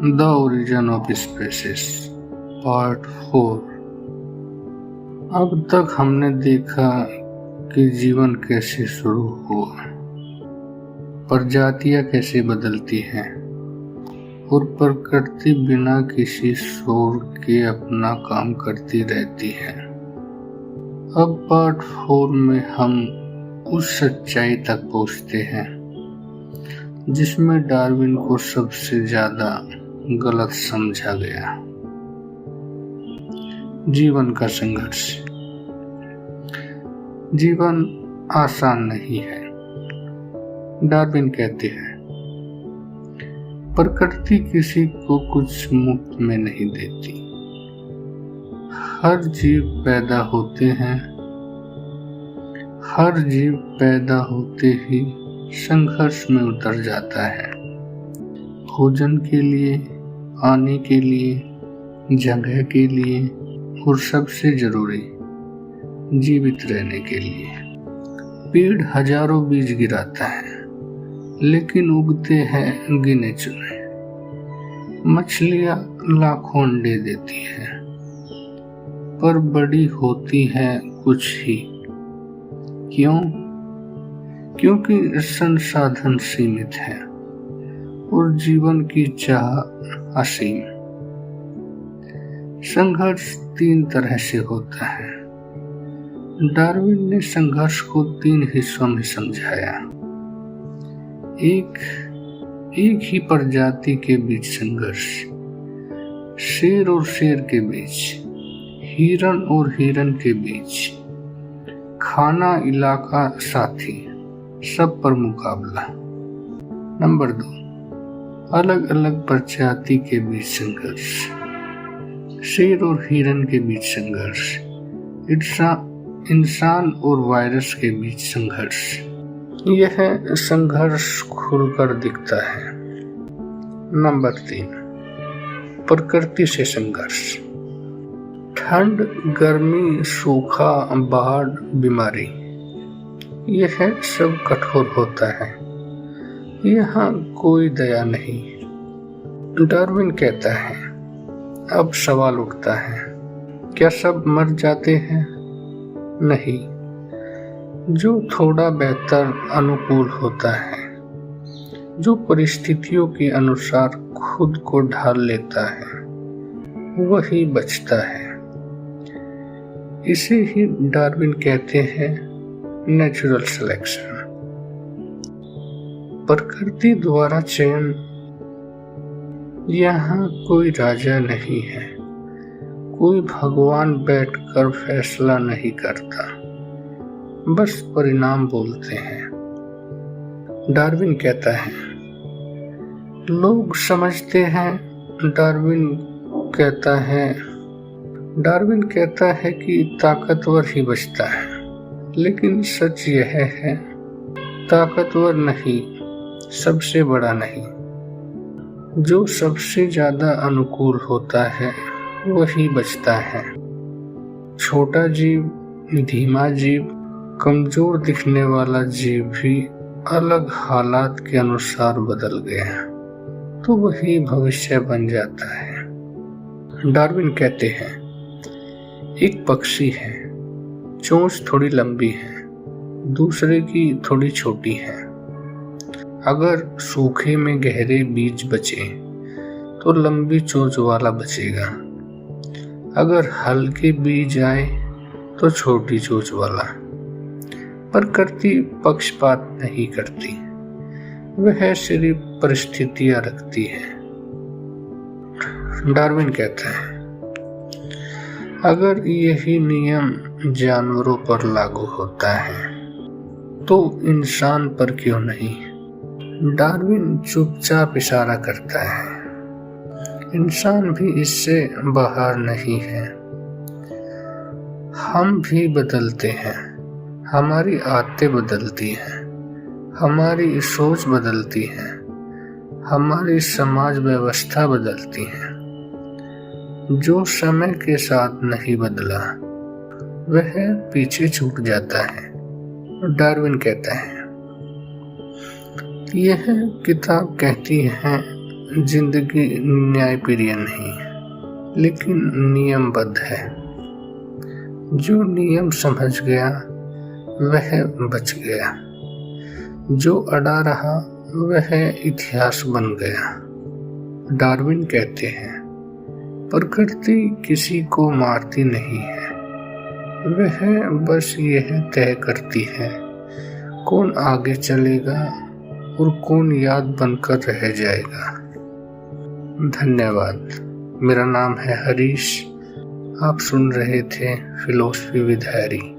The origin of species part 4। अब तक हमने देखा कि जीवन कैसे शुरू हुआ, प्रजातियां कैसे बदलती हैं और प्रकृति बिना किसी शोर के अपना काम करती रहती है। अब पार्ट 4 में हम उस सच्चाई तक पहुंचते हैं जिसमें डार्विन को सबसे ज्यादा गलत समझा गया। जीवन का संघर्ष। जीवन आसान नहीं है। डार्विन कहते हैं, प्रकृति किसी को कुछ मुफ्त में नहीं देती। हर जीव पैदा होते ही संघर्ष में उतर जाता है। भोजन के लिए, पानी के लिए, जगह के लिए और सबसे जरूरी जीवित रहने के लिए। पेड़ हजारों बीज गिराता है लेकिन उगते हैं गिने चुने। मछलियां लाखों अंडे देती है पर बड़ी होती है कुछ ही। क्यों? क्योंकि संसाधन सीमित है और जीवन की चाह असीम। संघर्ष 3 तरह से होता है। डार्विन ने संघर्ष को 3 हिस्सों में समझाया। एक ही प्रजाति के बीच संघर्ष, शेर और शेर के बीच, हिरन और हिरन के बीच, खाना, इलाका, साथी, सब पर मुकाबला। नंबर 2, अलग अलग प्रजाति के बीच संघर्ष, शेर और हिरन के बीच संघर्ष, इंसान और वायरस के बीच संघर्ष। यह संघर्ष खुलकर दिखता है। नंबर 3, प्रकृति से संघर्ष, ठंड, गर्मी, सूखा, बाढ़, बीमारी, यह सब कठोर होता है। यहाँ कोई दया नहीं। डार्विन कहता है, अब सवाल उठता है, क्या सब मर जाते हैं? नहीं। जो थोड़ा बेहतर अनुकूल होता है, जो परिस्थितियों के अनुसार खुद को ढाल लेता है, वही बचता है। इसे ही डार्विन कहते हैं नेचुरल सिलेक्शन, प्रकृति द्वारा चयन। यहाँ कोई राजा नहीं है, कोई भगवान बैठकर फैसला नहीं करता, बस परिणाम बोलते हैं। डार्विन कहता है, लोग समझते हैं। डार्विन कहता है कि ताकतवर ही बचता है, लेकिन सच यह है, ताकतवर नहीं, सबसे बड़ा नहीं। जो सबसे ज्यादा अनुकूल होता है वही बचता है। छोटा जीव, धीमा जीव, कमजोर दिखने वाला जीव भी अलग हालात के अनुसार बदल गया तो वही भविष्य बन जाता है। डार्विन कहते हैं, एक पक्षी है, चोंच थोड़ी लंबी है, दूसरे की थोड़ी छोटी है। अगर सूखे में गहरे बीज बचे तो लंबी चोंच वाला बचेगा, अगर हल्के बीज आए तो छोटी चोंच वाला। प्रकृति पक्षपात नहीं करती, वह सिर्फ परिस्थितियां रखती है। डार्विन कहता है, अगर यही नियम जानवरों पर लागू होता है तो इंसान पर क्यों नहीं? डार्विन चुपचाप इशारा करता है, इंसान भी इससे बाहर नहीं है। हम भी बदलते हैं, हमारी आदतें बदलती हैं, हमारी सोच बदलती है, हमारी समाज व्यवस्था बदलती है। जो समय के साथ नहीं बदला वह पीछे छूट जाता है। डार्विन कहता है, यह किताब कहती है जिंदगी न्यायप्रिय नहीं, लेकिन नियमबद्ध है। जो नियम समझ गया वह बच गया, जो अड़ा रहा वह इतिहास बन गया। डार्विन कहते हैं, प्रकृति किसी को मारती नहीं है, वह बस यह तय करती है कौन आगे चलेगा और कौन याद बनकर रह जाएगा। धन्यवाद। मेरा नाम है हरीश। आप सुन रहे थे फिलोसफी विद हैरी।